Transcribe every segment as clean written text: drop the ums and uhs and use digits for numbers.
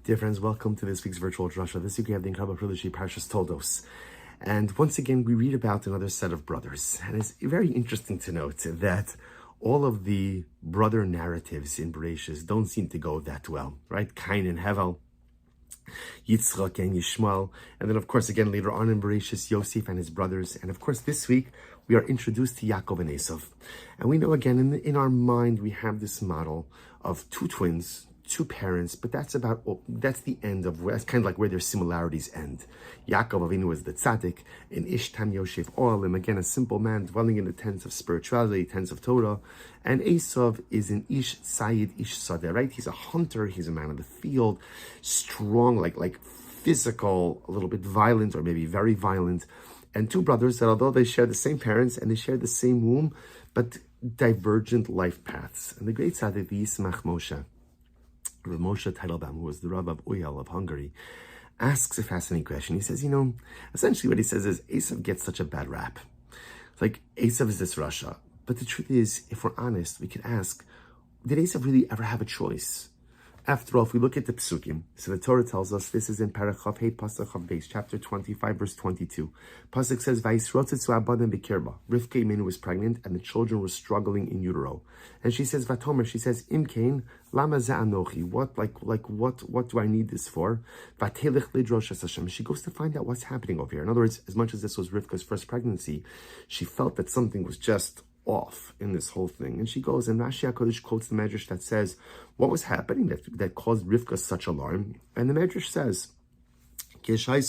Dear friends, welcome to this week's virtual Drasha. This week we have the incredible privilege of Parshas Toldos. And once again, we read about another set of brothers. And it's very interesting to note that all of the brother narratives in Bereshis don't seem to go that well, right? Cain and Hevel, Yitzchak and Yishmael. And then, of course, again, later on in Bereshis, Yosef and his brothers. And of course, this week, we are introduced to Yaakov and Esav. And we know, again, in our mind, we have this model of two twins, two parents, but that's the end of where, that's kind of like where their similarities end. Yaakov Avinu was the tzaddik, and Ishtam Yosef Oalim, again a simple man dwelling in the tents of spirituality, tents of Torah, and Esav is an Ish Sayid Ish Sadeh, right? He's a hunter, he's a man of the field, strong, like physical, a little bit violent, or maybe very violent, and two brothers that although they share the same parents and they share the same womb, but divergent life paths. And the great tzaddik, the Yismach Moshe, Rav Moshe Teitelbaum, who was the Rav of Uyal of Hungary, asks a fascinating question. He says, essentially what he says is, Esav gets such a bad rap. It's like, Esav is this Drasha. But the truth is, if we're honest, we could ask, did Esav really ever have a choice? After all, if we look at the Psukim, so the Torah tells us, this is in Parachav Hey Pasuk Chav Beis, chapter 25, verse 22. Pasuk says, Vayisrotetzu abadim b'kirba. Rivka Imenu was pregnant, and the children were struggling in utero. And she says, Vatomer, she says, Imkain, lama za'anochi. What do I need this for? Vatelech lidrosh es Hashem. She goes to find out what's happening over here. In other words, as much as this was Rivka's first pregnancy, she felt that something was just off in this whole thing. And she goes, and Rashi HaKodesh quotes the Medrash that says, what was happening that caused Rivka such alarm? And the Medrash says, when she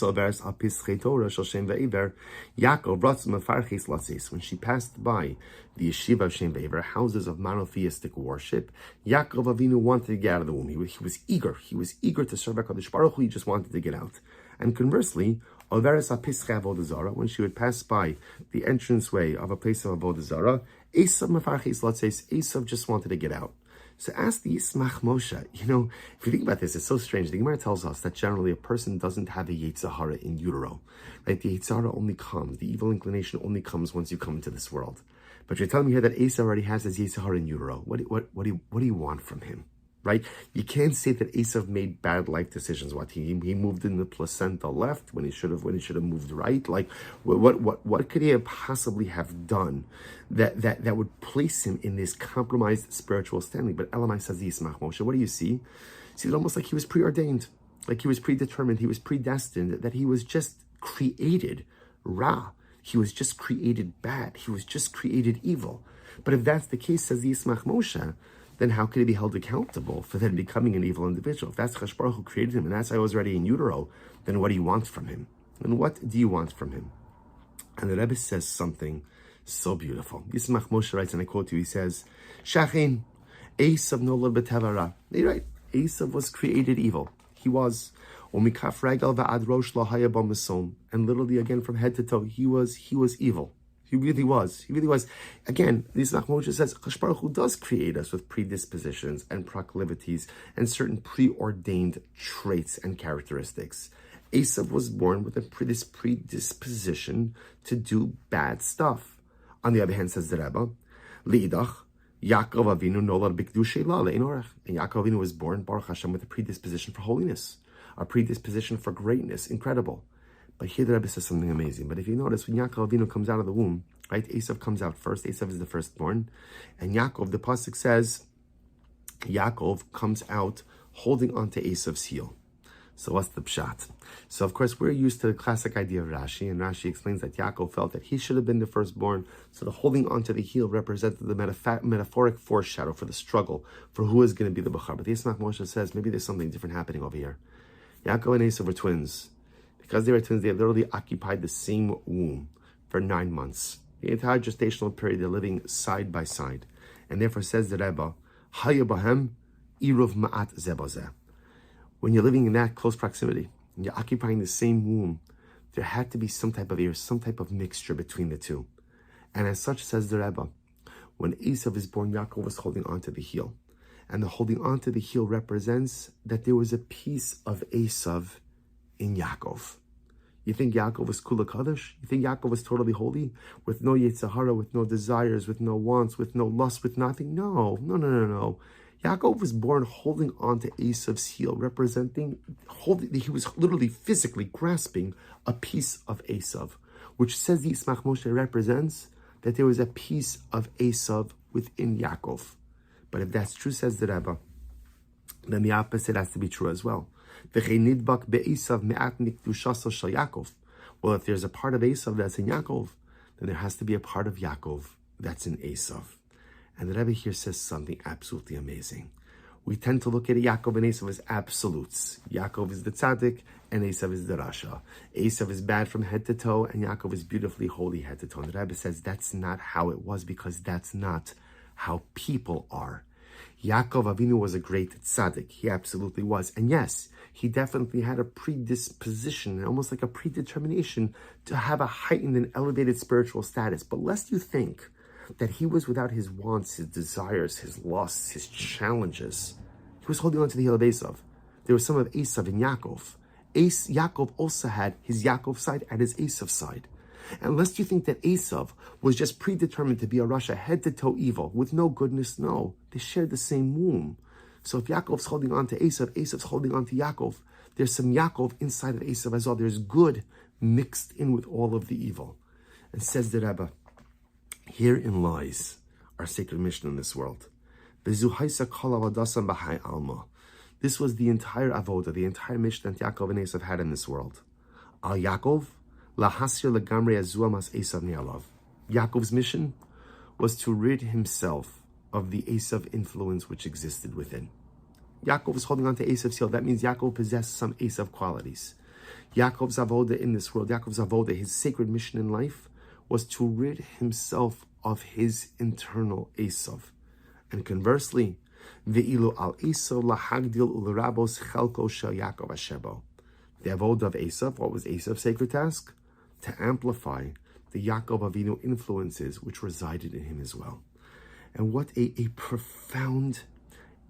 passed by the yeshiva of Shem Ve'ever, houses of monotheistic worship, Yaakov Avinu wanted to get out of the womb. He was eager. He was eager to serve HaKadosh Baruch Hu. He just wanted to get out. And conversely, when she would pass by the entranceway of a place of Avodah Zarah, Esav just wanted to get out. So ask the Yismach Moshe, if you think about this, it's so strange. The Gemara tells us that generally a person doesn't have a Yetzer Hara in utero. Right? The Yetzer Hara only comes, the evil inclination only comes once you come into this world. But you're telling me here that Esav already has his Yetzer Hara in utero. What do you want from him? Right? You can't say that Esav made bad life decisions. What he moved in the placenta left when he should have moved right. Like what could he have possibly have done that would place him in this compromised spiritual standing? But Elamai says, Yismach Moshe, what do you see? See it almost like he was preordained, like he was predetermined, he was predestined, that he was just created Ra. He was just created bad. He was just created evil. But if that's the case, says the Yismach Moshe, then how could he be held accountable for then becoming an evil individual? If that's Chashbar Baruch who created him, and that's how he was already in utero, then what do you want from him? And what do you want from him? And the Rebbe says something so beautiful. Yismach Moshe writes, and I quote you, he says, Shachin, Esav nolad b'tevara. You're right, Esav was created evil. He was. And literally, again, from head to toe, he was evil. He really was. Again, Yismach Moshe says, Chashbar Baruch Hu does create us with predispositions and proclivities and certain preordained traits and characteristics. Esav was born with this predisposition to do bad stuff. On the other hand, says the Rebbe, Li'idach, Yaakov Avinu nolad b'kedushay la le'enorach. And Yaakov Avinu was born, Baruch Hashem, with a predisposition for holiness, a predisposition for greatness, incredible. But here the Rebbe says something amazing. But if you notice, when Yaakov Avinu comes out of the womb, right, Esav comes out first. Esav is the firstborn. And Yaakov, the pasuk says, Yaakov comes out holding onto Esav's heel. So what's the pshat? So of course, we're used to the classic idea of Rashi. And Rashi explains that Yaakov felt that he should have been the firstborn. So the holding onto the heel represented the metaphoric foreshadow for the struggle for who is going to be the Bachar. But the Yismach Moshe says, maybe there's something different happening over here. Yaakov and Esav were twins. Because they were twins, they literally occupied the same womb for 9 months. The entire gestational period, they're living side by side. And therefore, says the Rebbe, Haya bahem iruv ma'at zebazeh. When you're living in that close proximity, and you're occupying the same womb, there had to be some type of mixture between the two. And as such, says the Rebbe, when Esav is born, Yaakov was holding onto the heel. And the holding onto the heel represents that there was a piece of Esav in Yaakov. You think Yaakov was Kula Kadosh? You think Yaakov was totally holy? With no Yetzer Hara, with no desires, with no wants, with no lust, with nothing? No. Yaakov was born holding on to Esav's heel, he was literally physically grasping a piece of Esav, which says the Yismach Moshe represents that there was a piece of Esav within Yaakov. But if that's true, says the Rebbe, then the opposite has to be true as well. Well, if there's a part of Esav that's in Yaakov, then there has to be a part of Yaakov that's in Esav. And the Rebbe here says something absolutely amazing. We tend to look at Yaakov and Esav as absolutes. Yaakov is the tzaddik, and Esav is the Rasha. Esav is bad from head to toe, and Yaakov is beautifully holy head to toe. And the Rebbe says that's not how it was, because that's not how people are. Yaakov Avinu was a great tzaddik. He absolutely was. And yes, he definitely had a predisposition, almost like a predetermination, to have a heightened and elevated spiritual status. But lest you think that he was without his wants, his desires, his lusts, his challenges. He was holding on to the heel of Esav. There was some of Esav in Yaakov. Yaakov also had his Yaakov side and his Esav side. And lest you think that Esav was just predetermined to be a Rasha, head to toe evil, with no goodness, no. They shared the same womb. So if Yaakov's holding on to Esav, Esav's holding on to Yaakov, there's some Yaakov inside of Esav as well. There's good mixed in with all of the evil. And says the Rebbe, herein lies our sacred mission in this world. This was the entire avoda, the entire mission that Yaakov and Esav had in this world. Al Yaakov, Yaakov's mission was to rid himself of the Esav influence which existed within. Yaakov was holding on to Esav's heel. That means Yaakov possessed some Esav qualities. Yaakov's avoda in this world, Yaakov's avoda, his sacred mission in life, was to rid himself of his internal Esav. And conversely, ve'ilu al Esav lahagdil ulerabos chelko shel Yaakov ashebo. The avoda of Esav, what was Esav's sacred task? To amplify the Yaakov Avinu influences which resided in him as well. And what a profound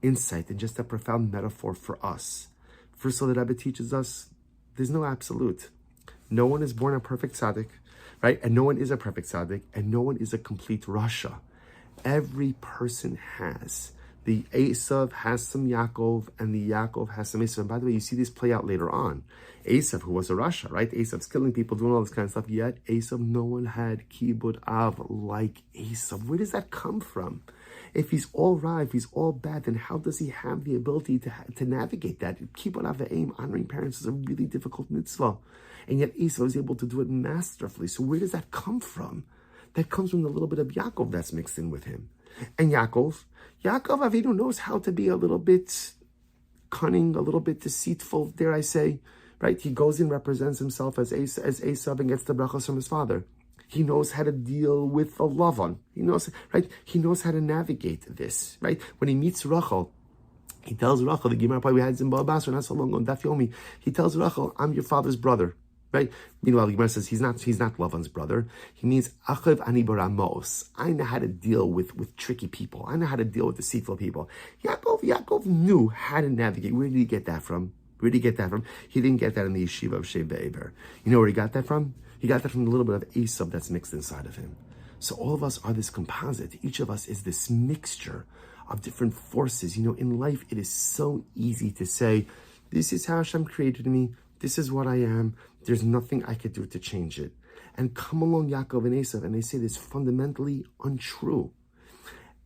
insight and just a profound metaphor for us. First of all, the Rebbe teaches us there's no absolute. No one is born a perfect tzaddik, right? And no one is a perfect tzaddik, and no one is a complete Rasha. Every person has. The Esav has some Yaakov, and the Yaakov has some Esav. And by the way, you see this play out later on. Esav, who was a Rasha, right? Esav's killing people, doing all this kind of stuff. Yet Esav, no one had Kibud Av like Esav. Where does that come from? If he's all right, if he's all bad, then how does he have the ability to navigate that? Kibud Av V'Eim, honoring parents, is a really difficult mitzvah. And yet Esau is able to do it masterfully. So where does that come from? That comes from the little bit of Yaakov that's mixed in with him. And Yaakov Avinu knows how to be a little bit cunning, a little bit deceitful, dare I say, right? He goes and represents himself as Esau and gets the brachos from his father. He knows how to deal with the Lavan. He knows, right? He knows how to navigate this, right? When he meets Rachel, he tells Rachel, the Gemara probably had in Basra not so long ago, Daf Yomi, he tells Rachel, I'm your father's brother. Right? Meanwhile, the Gemara says he's not Lavan's brother. He means Achav ani baramos. I know how to deal with tricky people. I know how to deal with deceitful people. Yaakov knew how to navigate. Where did he get that from? He didn't get that in the yeshiva of Sheva Eber. You know where he got that from? He got that from a little bit of Esav that's mixed inside of him. So all of us are this composite. Each of us is this mixture of different forces. You know, in life, it is so easy to say, this is how Hashem created me. This is what I am. There's nothing I could do to change it. And come along Yaakov and Esav, and they say this fundamentally untrue.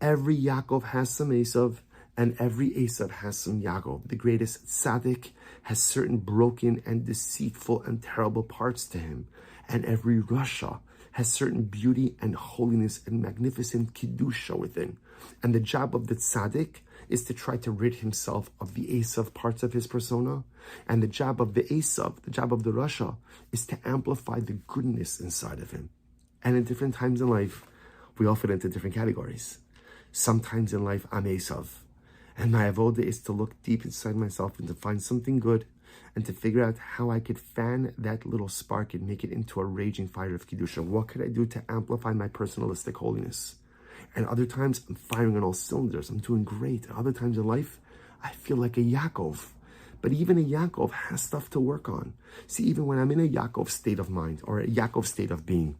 Every Yaakov has some Esav, and every Esav has some Yaakov. The greatest tzaddik has certain broken and deceitful and terrible parts to him. And every Rasha has certain beauty and holiness and magnificent Kiddusha within. And the job of the tzaddik is to try to rid himself of the Esav parts of his persona. And the job of the Esav, the job of the Rasha, is to amplify the goodness inside of him. And in different times in life, we all fit into different categories. Sometimes in life, I'm Esav. And my avoda is to look deep inside myself and to find something good and to figure out how I could fan that little spark and make it into a raging fire of Kiddusha. What could I do to amplify my personalistic holiness? And other times, I'm firing on all cylinders. I'm doing great. And other times in life, I feel like a Yaakov. But even a Yaakov has stuff to work on. See, even when I'm in a Yaakov state of mind or a Yaakov state of being,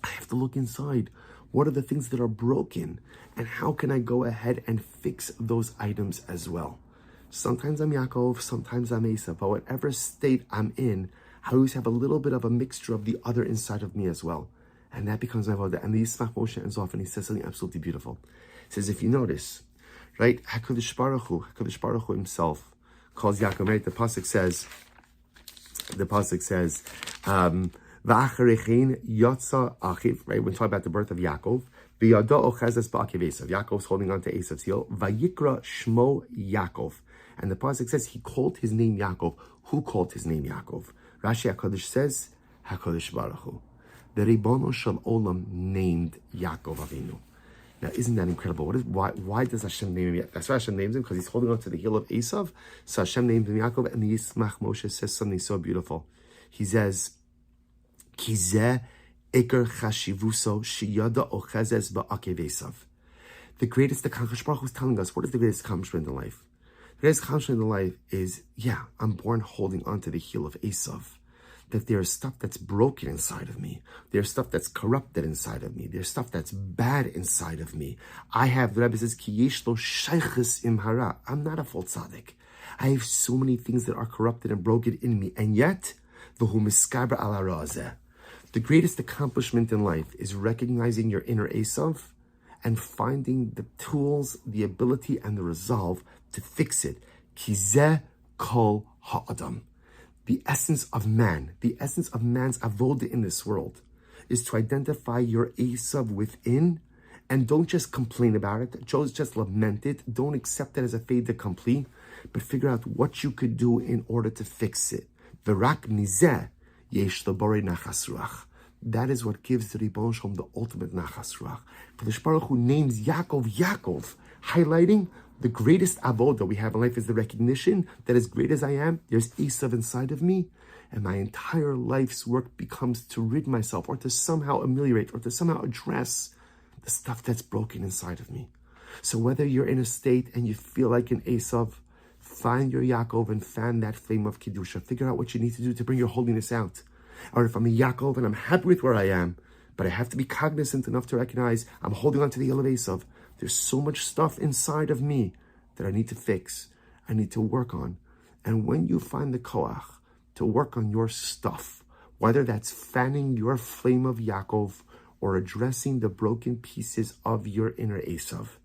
I have to look inside. What are the things that are broken? And how can I go ahead and fix those items as well? Sometimes I'm Yaakov, sometimes I'm Esav, but whatever state I'm in, I always have a little bit of a mixture of the other inside of me as well. And that becomes my avodah. And the Yismach Moshe ends off and he says something absolutely beautiful. He says, if you notice, right, HaKadosh Baruch Hu himself calls Yaakov, right? The Pasuk says, V'acharechin yotza achiv, right? When we talk about the birth of Yaakov, B'yado ochezes ba'akiv Esav. Yaakov's holding on to Esav's heel. Vayikra shmo Yaakov. And the Pasuk says he called his name Yaakov. Who called his name Yaakov? Rashi HaKadosh says, HaKadosh Baruch Hu. The Ribono Shel Olam named Yaakov Avinu. Now, isn't that incredible? Why does Hashem name him? That's why Hashem names him, because he's holding on to the heel of Esav. So Hashem named him Yaakov, and the Yismach Moshe says something so beautiful. He says, Kizeh Iker Chashivuso Shiyada Ochezes Ba'akev Esav. The greatest accomplishment, Baruch Hu is telling us, what is the greatest accomplishment in life? The greatest accomplishment in life is, I'm born holding on to the heel of Esav. That there's stuff that's broken inside of me. There's stuff that's corrupted inside of me. There's stuff that's bad inside of me. I have, the Rebbe says, Ki yesh lo shayches im hara. I'm not a full tzaddik. I have so many things that are corrupted and broken in me. And yet, v'hu miskaber al hara hazeh. The greatest accomplishment in life is recognizing your inner Esav and finding the tools, the ability, and the resolve to fix it. Ki zeh kol ha'adam. The essence of man, the essence of man's avodah in this world, is to identify your Esav within, and don't just complain about it, just lament it, don't accept it as a fait accompli, but figure out what you could do in order to fix it. V'rak mizeh yesh l'borei nachas ruach. That is what gives the Ribono Shel Olam the ultimate nachas ruach. For the Baruch Hu names Yaakov, highlighting the greatest avodah we have in life is the recognition that as great as I am, there's Esav inside of me, and my entire life's work becomes to rid myself or to somehow ameliorate or to somehow address the stuff that's broken inside of me. So whether you're in a state and you feel like an Esav, find your Yaakov and fan that flame of Kedusha. Figure out what you need to do to bring your holiness out. Or if I'm a Yaakov and I'm happy with where I am, but I have to be cognizant enough to recognize I'm holding on to the heel of Esav. There's so much stuff inside of me that I need to fix, I need to work on. And when you find the koach to work on your stuff, whether that's fanning your flame of Yaakov or addressing the broken pieces of your inner Esav,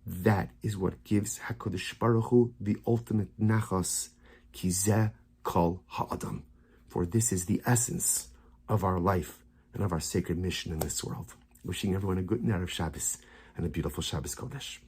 that is what gives HaKadosh Baruch Hu the ultimate nachas, ki zeh kol ha'adam. For this is the essence of our life and of our sacred mission in this world. Wishing everyone a good night of Shabbos and a beautiful Shabbos Kodesh.